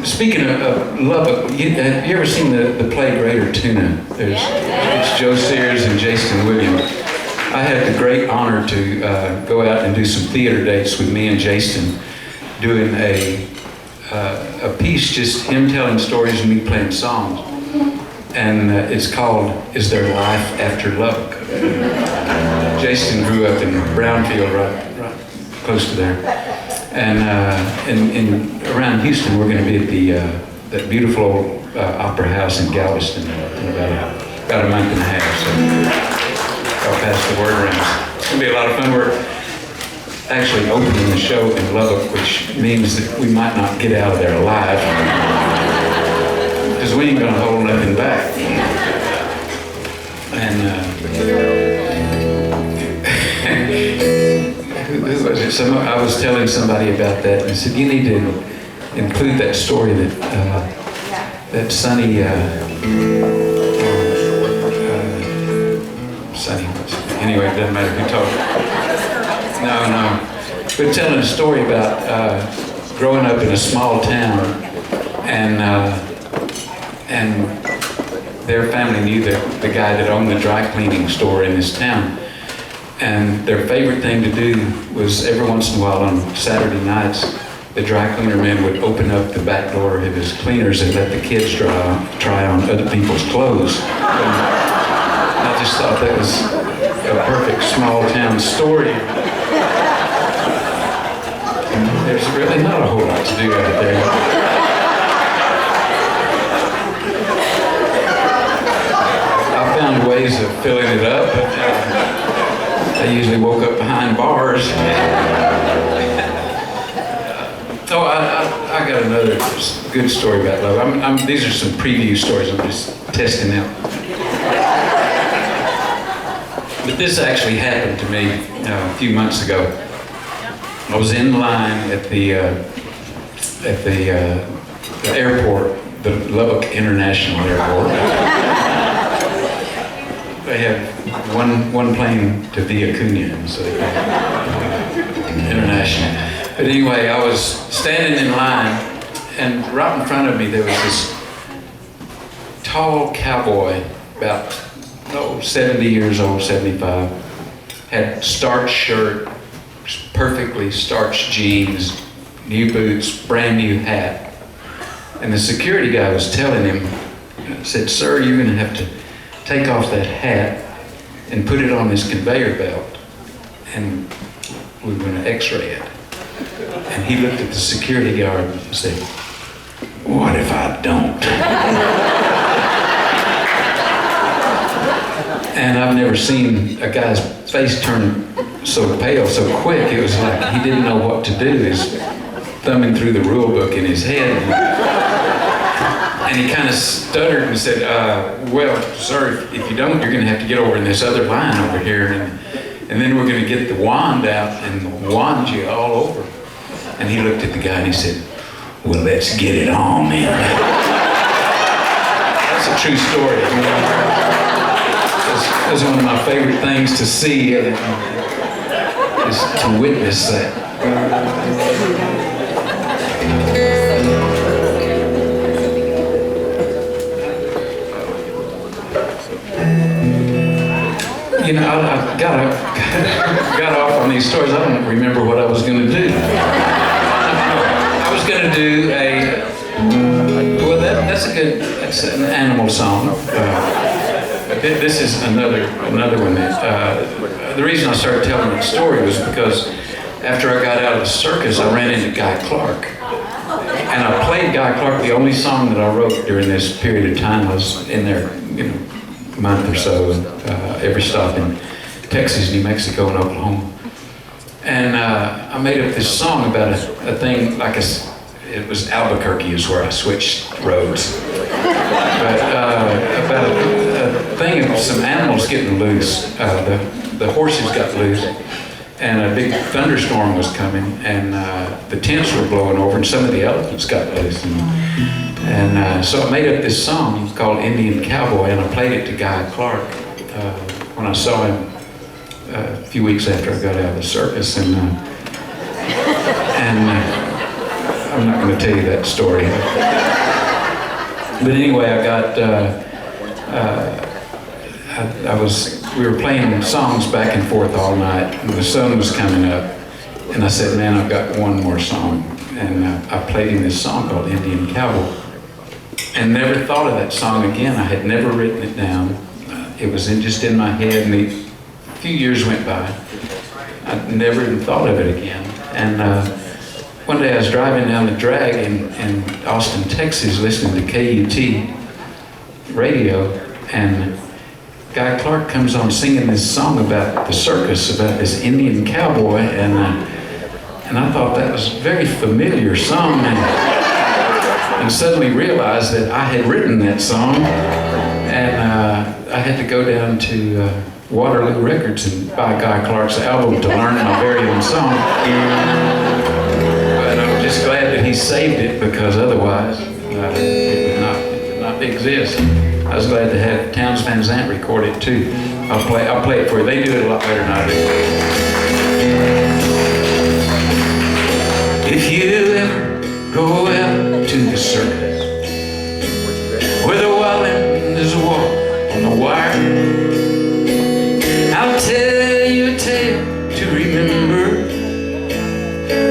speaking of Lubbock, you ever seen the play Greater Tuna? It's Joe Sears and Jason Williams. I had the great honor to go out and do some theater dates with me and Jason, doing a piece, just him telling stories and me playing songs. And it's called "Is There Life After Lubbock?" Jason grew up in Brownfield, right close to there. And around Houston, we're going to be at that beautiful old opera house in Galveston in about a month and a half. So I'll pass the word around. It's going to be a lot of fun. We're actually opening the show in Lubbock, which means that we might not get out of there alive, because we ain't going to hold nothing back. And I was telling somebody about that, and I said, you need to include that story that Sonny, anyway, it doesn't matter who talked. No. We're telling a story about growing up in a small town, and their family knew the guy that owned the dry cleaning store in this town. And their favorite thing to do was every once in a while on Saturday nights, the dry cleaner man would open up the back door of his cleaners and let the kids try on other people's clothes. And I just thought that was a perfect small town story. And there's really not a whole lot to do out there. I found ways of filling it up, but I usually woke up behind bars. Oh, I got another good story about love. These are some preview stories I'm just testing out. But this actually happened to me a few months ago. I was in line at the airport, the Lubbock International Airport. They have one plane to Villacuña, so international. But anyway, I was standing in line, and right in front of me there was this tall cowboy, about 70 years old, 75, had starched shirt, perfectly starched jeans, new boots, brand new hat. And the security guy was telling him, said, "Sir, you're going to have to take off that hat and put it on this conveyor belt, and we're going to x-ray it." And he looked at the security guard and said, "What if I don't?" And I've never seen a guy's face turn so pale so quick. It was like he didn't know what to do. He's thumbing through the rule book in his head. And he kind of stuttered and said, "Well, sir, if you don't, you're going to have to get over in this other line over here, and then we're going to get the wand out and wand you all over." And he looked at the guy and he said, "Well, let's get it on, man." That's a true story. That's one of my favorite things to see, is to witness that. You know, I got off on these stories. I don't remember what I was going to do. I was going to do well, that's an animal song. This is another one. The reason I started telling that story was because after I got out of the circus, I ran into Guy Clark. And I played Guy Clark. The only song that I wrote during this period of time was in there, a month or so, every stop in Texas, New Mexico, and Oklahoma. And I made up this song about a thing, it was Albuquerque is where I switched roads. But about a thing of some animals getting loose. The horses got loose, and a big thunderstorm was coming, and the tents were blowing over, and some of the elephants got loose. And so I made up this song called Indian Cowboy, and I played it to Guy Clark when I saw him a few weeks after I got out of the circus. And I I'm not going to tell you that story. But anyway, we were playing songs back and forth all night, and the sun was coming up, and I said, man, I've got one more song. And I played him this song called Indian Cowboy, and never thought of that song again. I had never written it down. It was just in my head, and a few years went by. I never even thought of it again. And one day I was driving down the drag in Austin, Texas, listening to KUT radio, and Guy Clark comes on singing this song about the circus, about this Indian cowboy, and I thought that was a very familiar song, and suddenly realized that I had written that song, and I had to go down to Waterloo Records and buy Guy Clark's album to learn my very own song. But I'm just glad that he saved it, because otherwise it would not exist. I was glad to have Townes Van Zandt record it too. I'll play it for you. They do it a lot better than I do. If you ever go out to the circus, where the wild animals walk on the wire, I'll tell you a tale to remember,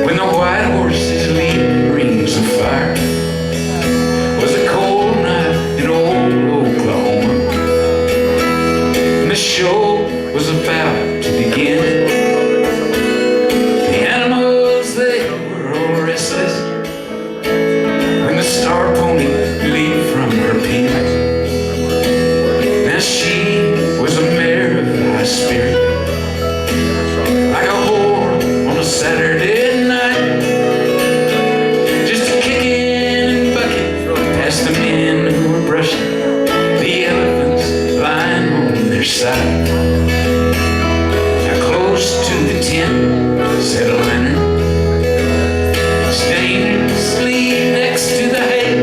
when the white horses lead rings of fire. Was a cold night in old Oklahoma, and the show was about to begin. The animals, they were all restless when the star pony leaped from her pen. Now she was a mare of high spirit, like a whore on a Saturday night, just a kicking and bucking past the men who were brushing the elephants lying on their side. Now close to the tent sat a Leonard, dangerously next to the hay.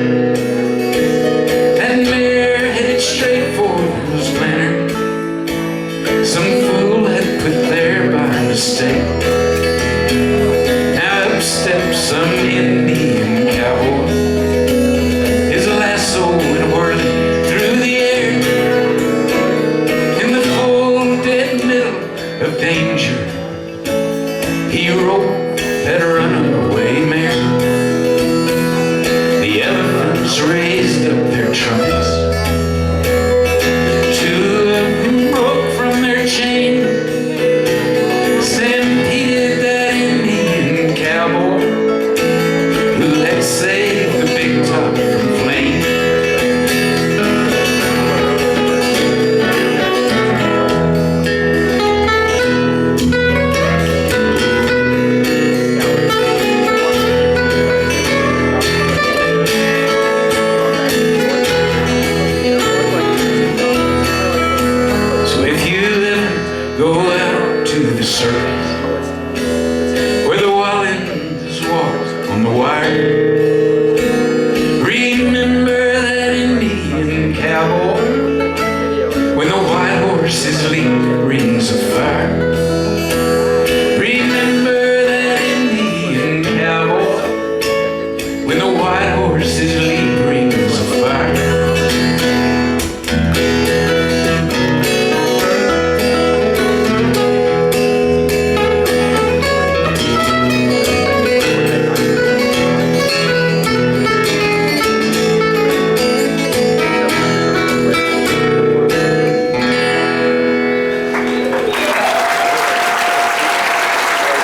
That mare headed straight for those Leonard. Some fool had put there by mistake. Now up steps some Indian cowboy, his lasso went whirling through the air. In the full dead middle of danger, he roped that runaway mare. The elephants raised up their trumpets, two of them broke from their chain, stampeded that Indian cowboy who had saved